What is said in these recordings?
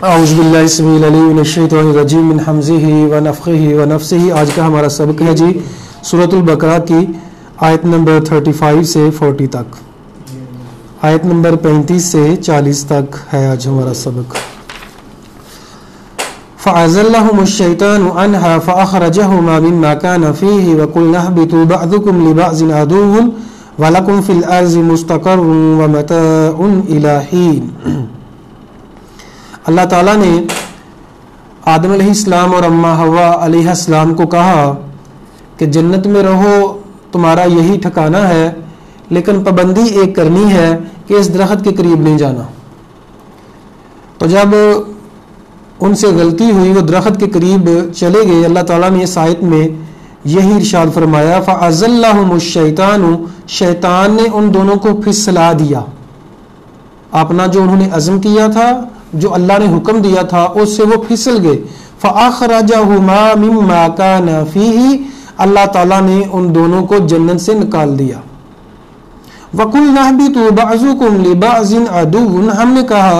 اعوذ باللہ السمیع العلیم من الشیطان الرجیم من حمزہ ونفخہ ونفثہ۔ آج کا ہمارا سبق ہے جی سورۃ البقرہ کی آیت نمبر 35 سے 40 تک، آیت نمبر 35 سے 40 تک ہے آج ہمارا سبق۔ فَأَزَلَّهُمُ الشَّيْطَانُ عَنْهَا فَأَخْرَجَهُمَا مِمَّا كَانَ فِيهِ وَقُلْنَا اهْبِطُوا بَعْضُكُمْ لِبَعْضٍ عَدُوٌّ وَلَكُمْ فِي الْأَرْضِ مُسْتَقَرٌّ وَمَتَاعٌ إِلَىٰ حِينٍ۔ اللہ تعالیٰ نے آدم علیہ السلام اور اماں حوا علیہ السلام کو کہا کہ جنت میں رہو، تمہارا یہی ٹھکانہ ہے، لیکن پابندی ایک کرنی ہے کہ اس درخت کے قریب نہیں جانا۔ تو جب ان سے غلطی ہوئی، وہ درخت کے قریب چلے گئے، اللہ تعالیٰ نے اس آیت میں یہی ارشاد فرمایا فَأَزَلَّهُمُ الشَّيْطَانُ، شیطان نے ان دونوں کو پھسلا دیا، اپنا جو انہوں نے عزم کیا تھا، جو اللہ نے حکم دیا تھا، اس سے وہ پھسل گئے۔ فَأَخْرَجَهُمَا مِمَّا كَانَ فِيهِ، اللہ تعالیٰ نے ان دونوں کو جنت سے نکال دیا۔ وَقُلْنَا اهْبِطُوا بَعْضُكُمْ لِبَعْضٍ عَدُوٌّ، ہم نے کہا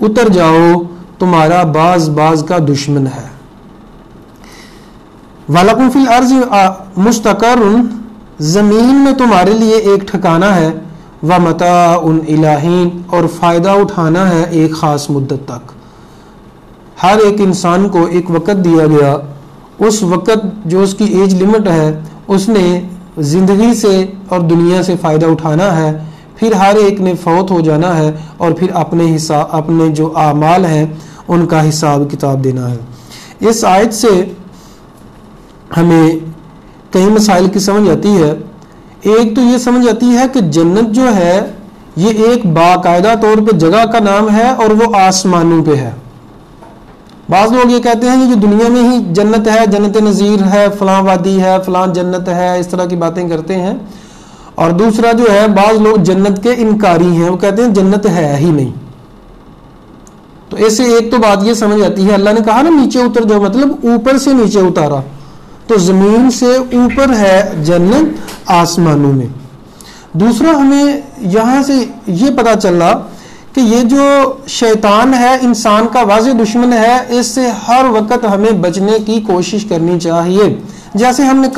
اتر جاؤ، تمہارا بعض کا دشمن ہے۔ وَلَكُمْ فِي الْأَرْضِ مُسْتَقَرٌّ، زمین میں تمہارے لیے ایک ٹھکانہ ہے، وَمَتَاعٌ إِلَىٰ حِينٍ، اور فائدہ اٹھانا ہے ایک خاص مدت تک۔ ہر ایک انسان کو ایک وقت دیا گیا، اس وقت جو اس کی ایج لمٹ ہے، اس نے زندگی سے اور دنیا سے فائدہ اٹھانا ہے، پھر ہر ایک نے فوت ہو جانا ہے، اور پھر اپنے جو اعمال ہیں ان کا حساب کتاب دینا ہے۔ اس آیت سے ہمیں کئی مسائل کی سمجھ آتی ہے۔ ایک تو یہ سمجھ آتی ہے کہ جنت جو ہے یہ ایک باقاعدہ طور پہ جگہ کا نام ہے، اور وہ آسمانوں پہ ہے۔ بعض لوگ یہ کہتے ہیں کہ جو دنیا میں ہی جنت ہے، جنت نظیر ہے، فلاں وادی ہے، فلاں جنت ہے، اس طرح کی باتیں کرتے ہیں۔ اور دوسرا جو ہے، بعض لوگ جنت کے انکاری ہیں، وہ کہتے ہیں جنت ہے ہی نہیں۔ تو ایسے ایک تو بات یہ سمجھ آتی ہے، اللہ نے کہا نا نیچے اتر جاؤ، مطلب اوپر سے نیچے اتارا، تو زمین سے اوپر ہے جنت آسمانوں میں۔ دوسرا ہمیں یہاں سے یہ پتہ چلا کہ یہ جو شیطان ہے انسان کا واضح دشمن ہے، اس سے ہر وقت ہمیں بچنے کی کوشش کرنی چاہیے۔ جیسے ہم نے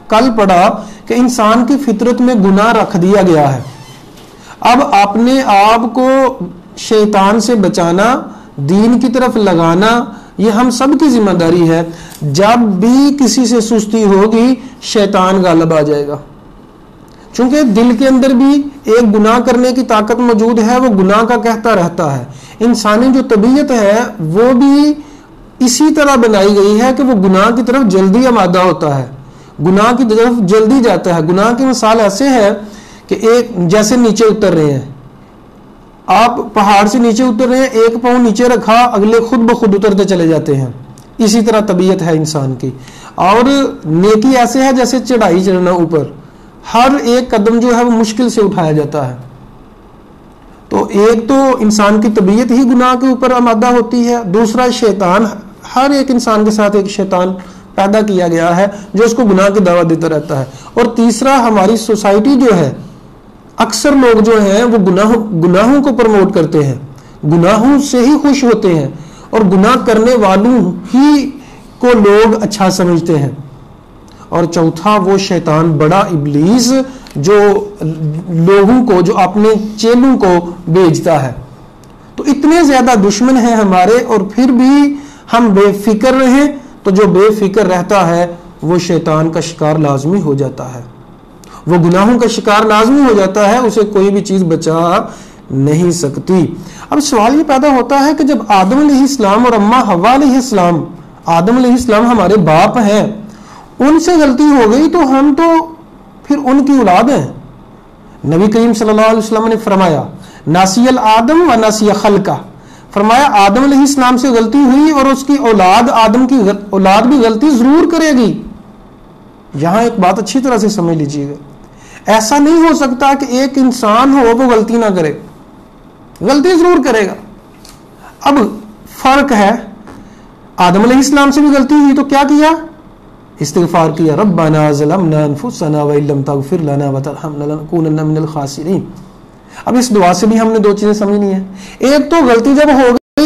کل پڑھا کہ انسان کی فطرت میں گناہ رکھ دیا گیا ہے۔ اب اپنے آپ کو شیطان سے بچانا، دین کی طرف لگانا، یہ ہم سب کی ذمہ داری ہے۔ جب بھی کسی سے سستی ہوگی، شیطان غالب آ جائے گا، چونکہ دل کے اندر بھی ایک گناہ کرنے کی طاقت موجود ہے، وہ گناہ کا کہتا رہتا ہے۔ انسانی جو طبیعت ہے وہ بھی اسی طرح بنائی گئی ہے کہ وہ گناہ کی طرف جلدی آمادہ ہوتا ہے، گناہ کی طرف جلدی جاتا ہے۔ گناہ کی مثال ایسے ہے کہ ایک جیسے نیچے اتر رہے ہیں، آپ پہاڑ سے نیچے اتر رہے ہیں، ایک پاؤں نیچے رکھا، اگلے خود بخود اترتے چلے جاتے ہیں۔ اسی طرح طبیعت ہے انسان کی۔ اور نیکی ایسے ہے جیسے چڑھائی چڑھنا اوپر، ہر ایک قدم جو ہے وہ مشکل سے اٹھایا جاتا ہے۔ تو ایک تو انسان کی طبیعت ہی گناہ کے اوپر آمادہ ہوتی ہے، دوسرا شیطان، ہر ایک انسان کے ساتھ ایک شیطان پیدا کیا گیا ہے جو اس کو گناہ کی دعوت دیتا رہتا ہے، اور تیسرا ہماری سوسائٹی جو ہے، اکثر لوگ جو ہیں وہ گناہوں کو پروموٹ کرتے ہیں، گناہوں سے ہی خوش ہوتے ہیں، اور گناہ کرنے والوں ہی کو لوگ اچھا سمجھتے ہیں۔ اور چوتھا وہ شیطان بڑا ابلیس جو لوگوں کو، جو اپنے چیلوں کو بیچتا ہے۔ تو اتنے زیادہ دشمن ہیں ہمارے، اور پھر بھی ہم بے فکر رہیں، تو جو بے فکر رہتا ہے وہ شیطان کا شکار لازمی ہو جاتا ہے، وہ گناہوں کا شکار لازمی ہو جاتا ہے، اسے کوئی بھی چیز بچا نہیں سکتی۔ اب سوال یہ پیدا ہوتا ہے کہ جب آدم علیہ السلام اور اماں حوا علیہ السلام، آدم علیہ السلام ہمارے باپ ہیں، ان سے غلطی ہو گئی تو ہم تو پھر ان کی اولاد ہیں۔ نبی کریم صلی اللہ علیہ وسلم نے فرمایا ناسی الآدم و ناسی خلقہ، فرمایا آدم علیہ السلام سے غلطی ہوئی اور اس کی اولاد، آدم کی اولاد بھی غلطی ضرور کرے گی۔ یہاں ایک بات اچھی طرح سے سمجھ لیجیے گا، ایسا نہیں ہو سکتا کہ ایک انسان ہو وہ غلطی نہ کرے، غلطی ضرور کرے گا۔ اب فرق ہے، آدم علیہ السلام سے بھی غلطی ہوئی تو کیا کیا؟ استغفار کیا، ربنا ظلمنا انفسنا وان لم تغفر لنا وترحمنا لنكونن من الخاسرین۔ اب اس دعا سے بھی ہم نے دو چیزیں سمجھنی ہیں۔ ایک تو غلطی جب ہو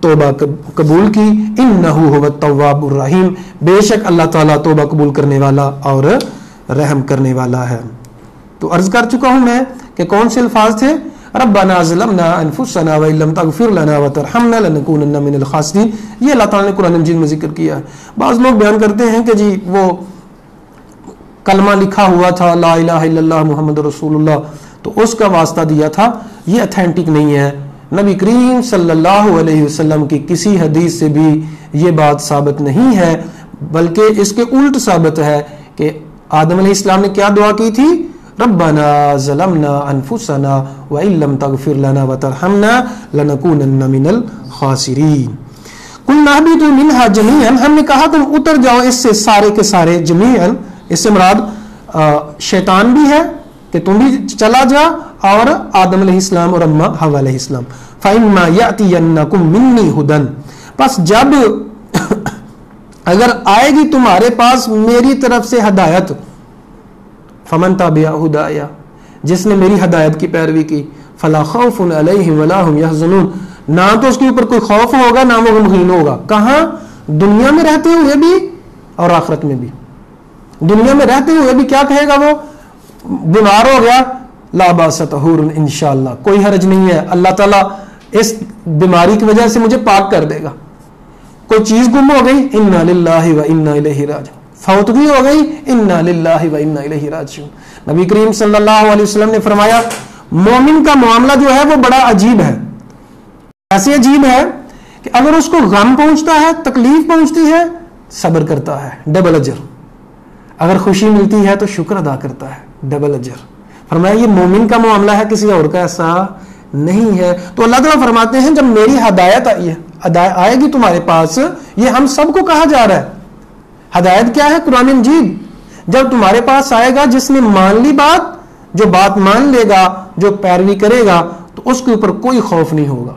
توبہ قبول کی. انہو هو التواب الرحیم، بے شک اللہ تعالیٰ توبہ قبول کرنے والا اور رحم کرنے والا ہے. تو عرض کر چکا ہوں میں کہ کون سے الفاظ تھے. ربنا ظلمنا انفسنا وان لم تغفر لنا وترحمنا لنكونن من الخاسرین. یہ اللہ تعالیٰ نے قرآن مجید میں ذکر کیا ہے. بعض لوگ بیان کرتے ہیں کہ جی وہ کلمہ لکھا ہوا تھا لا الہ الا اللہ محمد رسول اللہ، تو اس کا واسطہ دیا تھا. یہ اتھینٹک نہیں ہے. نبی کریم صلی اللہ علیہ وسلم کی کسی حدیث سے بھی یہ بات ثابت نہیں ہے، بلکہ اس کے الٹ ثابت ہے کہ آدم علیہ السلام نے کیا دعا کی تھی. ربنا ظلمنا انفسنا وان لم تغفر لنا وترحمنا لنكونن من الخاسرین. قلنا اهبطوا منها جميعا، ہم نے کہا تم اتر جاؤ اس سے سارے کے سارے. جميعا اس سے مراد شیطان بھی ہے کہ تم بھی چلا جا، اور آدم علیہ السلام اور اما حوا علیہ السلام. فَإِمَّا يَأْتِيَنَّكُم مِّنِّي هُدًى، پس جب اگر آئے گی تمہارے پاس میری طرف سے ہدایت، فَمَن تَبِعَ هُدَايَ، جس نے میری ہدایت کی پیروی کی، فَلَا خَوْفٌ عَلَيْهِمْ وَلَا هُمْ يَحْزَنُونَ، نہ تو اس کے اوپر کوئی خوف ہوگا نہ وہ غمگین ہوگا. کہاں؟ دنیا میں رہتے ہوئے بھی اور آخرت میں بھی. دنیا میں رہتے ہوئے بھی کیا کہے گا وہ؟ بیمار ہو گیا، لا باس طہور انشاءاللہ، کوئی حرج نہیں ہے، اللہ تعالیٰ اس بیماری کی وجہ سے مجھے پاک کر دے گا. کوئی چیز گم ہو گئی، انا للہ و انا الیہ راجعون، فوتگی ہو گئی، انا للہ و انا الیہ راجعون. نبی کریم صلی اللہ علیہ وسلم نے فرمایا مومن کا معاملہ جو ہے وہ بڑا عجیب ہے. ایسے عجیب ہے کہ اگر اس کو غم پہنچتا ہے، تکلیف پہنچتی ہے، صبر کرتا ہے، ڈبل اجر. اگر خوشی ملتی ہے تو شکر ادا کرتا ہے، ڈبل اجر. فرمایا یہ مومن کا معاملہ ہے، کسی اور کا ایسا نہیں ہے. تو اللہ تعالیٰ فرماتے ہیں جب میری ہدایت آئے گی تمہارے پاس، یہ ہم سب کو کہا جا رہا ہے. ہدایت کیا ہے؟ قرآن مجید. جب تمہارے پاس آئے گا، جس نے مان لی بات، جو بات مان لے گا، جو پیروی کرے گا، تو اس کے اوپر کوئی خوف نہیں ہوگا،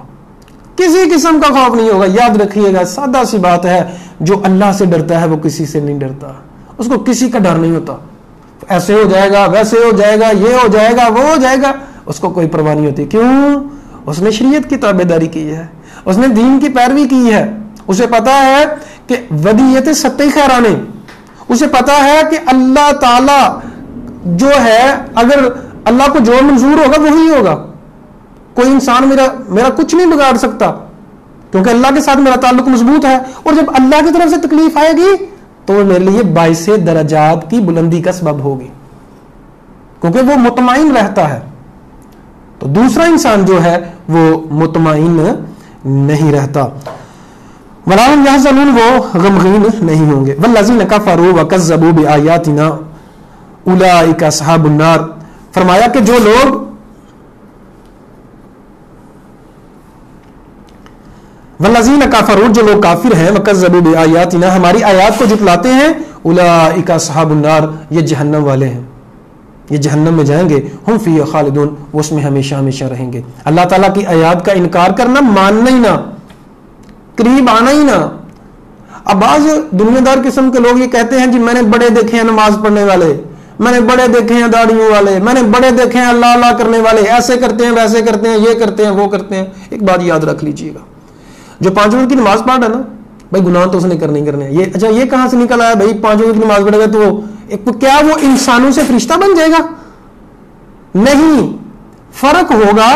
کسی قسم کا خوف نہیں ہوگا. یاد رکھیے گا، سادہ سی بات ہے، جو اللہ سے ڈرتا ہے وہ کسی سے نہیں ڈرتا، اس کو کسی کا ڈر نہیں ہوتا. ایسے ہو جائے گا، ویسے ہو جائے گا، یہ ہو جائے گا، وہ ہو جائے گا، اس کو کوئی پرواہ نہیں ہوتی. کیوں؟ اس نے شریعت کی تابعداری کی ہے، اس نے دین کی پیروی کی ہے. اسے پتا ہے کہ ودیت ستی خیرانے، اسے پتا ہے کہ اللہ تعالی جو ہے، اگر اللہ کو جو منظور ہوگا وہی ہوگا. کوئی انسان میرا کچھ نہیں بگاڑ سکتا، کیونکہ اللہ کے ساتھ میرا تعلق مضبوط ہے. اور جب اللہ کی طرف سے تکلیف آئے گی تو وہ میرے لیے باعث درجات کی بلندی کا سبب ہوگی، کیونکہ وہ مطمئن رہتا ہے. تو دوسرا انسان جو ہے وہ مطمئن نہیں رہتا. وَلَا هُمْ يَحْزَنُونَ، وہ غمگین نہیں ہوں گے. وَالَّذِينَ كَفَرُوا وَكَذَّبُوا بِآيَاتِنَا أُولَٰئِكَ أَصْحَابُ النَّارِ. فرمایا کہ جو لوگ والذین کافروا، جو لوگ کافر ہیں، وکذبوا بآیاتنا، ہماری آیات کو جھٹلاتے ہیں، اولئک اصحاب النار، یہ جہنم والے ہیں، یہ جہنم میں جائیں گے. ہم فیہا خالدون، وہ اس میں ہمیشہ ہمیشہ رہیں گے. اللہ تعالیٰ کی آیات کا انکار کرنا، ماننا ہی نہ، قریب آنا ہی نہ. اب بعض دنیا دار قسم کے لوگ یہ کہتے ہیں جی میں نے بڑے دیکھے ہیں نماز پڑھنے والے، میں نے بڑے دیکھے ہیں داڑھیوں والے، میں نے بڑے دیکھے ہیں اللہ اللہ کرنے والے، ایسے کرتے ہیں، ویسے کرتے ہیں، یہ کرتے ہیں، وہ کرتے ہیں. ایک بات یاد رکھ لیجیے گا، جو 5 وقت کی نماز پڑھ رہا ہے نا بھائی، گناہ تو اس نے کرنے کرنے. یہ اچھا یہ کہاں سے نکل آیا بھائی 5 وقت کی نماز پڑھے گا تو کیا وہ انسانوں سے فرشتہ بن جائے گا؟ نہیں. فرق ہوگا،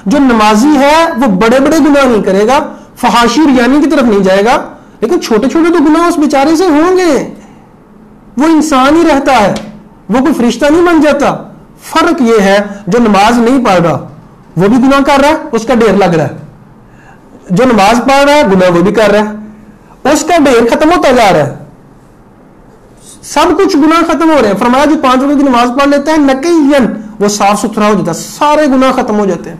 جو نمازی ہے وہ بڑے بڑے گناہ نہیں کرے گا، فحاشی ریانی کی طرف نہیں جائے گا، لیکن چھوٹے چھوٹے تو گناہ اس بیچارے سے ہوں گے. وہ انسان ہی رہتا ہے، وہ کوئی فرشتہ نہیں بن جاتا. فرق یہ ہے جو نماز نہیں پڑھ رہا وہ بھی گناہ کر رہا ہے، اس کا ڈھیر لگ رہا ہے. جو نماز پڑھ رہا ہے گناہ وہ بھی کر رہا ہے، اس کا ڈھیر ختم ہوتا جا رہا ہے. سب کچھ گناہ ختم ہو رہے ہیں. فرمایا جو 5 وقت کی نماز پڑھ لیتا ہے نقیًا، وہ صاف ستھرا ہو جاتا ہے، سارے گناہ ختم ہو جاتے ہیں.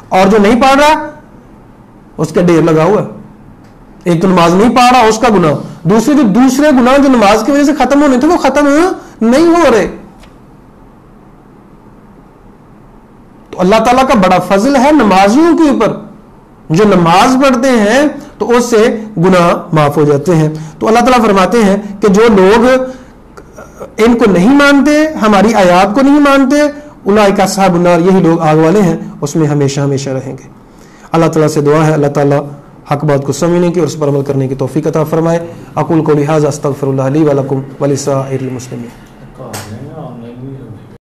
اور جو نہیں پڑھ رہا اس کا ڈھیر لگا ہوا ہے. ایک تو نماز نہیں پڑھ رہا اس کا گناہ، دوسرے گناہ جو نماز کی وجہ سے ختم ہونے تھے وہ ختم نہیں ہو رہے. تو اللہ تعالیٰ کا بڑا فضل ہے نمازیوں کے اوپر، جو نماز پڑھتے ہیں تو اس سے گناہ معاف ہو جاتے ہیں. تو اللہ تعالیٰ فرماتے ہیں کہ جو لوگ ان کو نہیں مانتے، ہماری آیات کو نہیں مانتے، اولئک اصحاب النار، یہی لوگ آگ والے ہیں، اس میں ہمیشہ ہمیشہ رہیں گے. اللہ تعالیٰ سے دعا ہے اللہ تعالیٰ حق بات کو سمجھنے کی اور اس پر عمل کرنے کی توفیق عطا فرمائے. اقول قولی ھذا استغفر اللہ لی ولکم ولسائر المسلمین.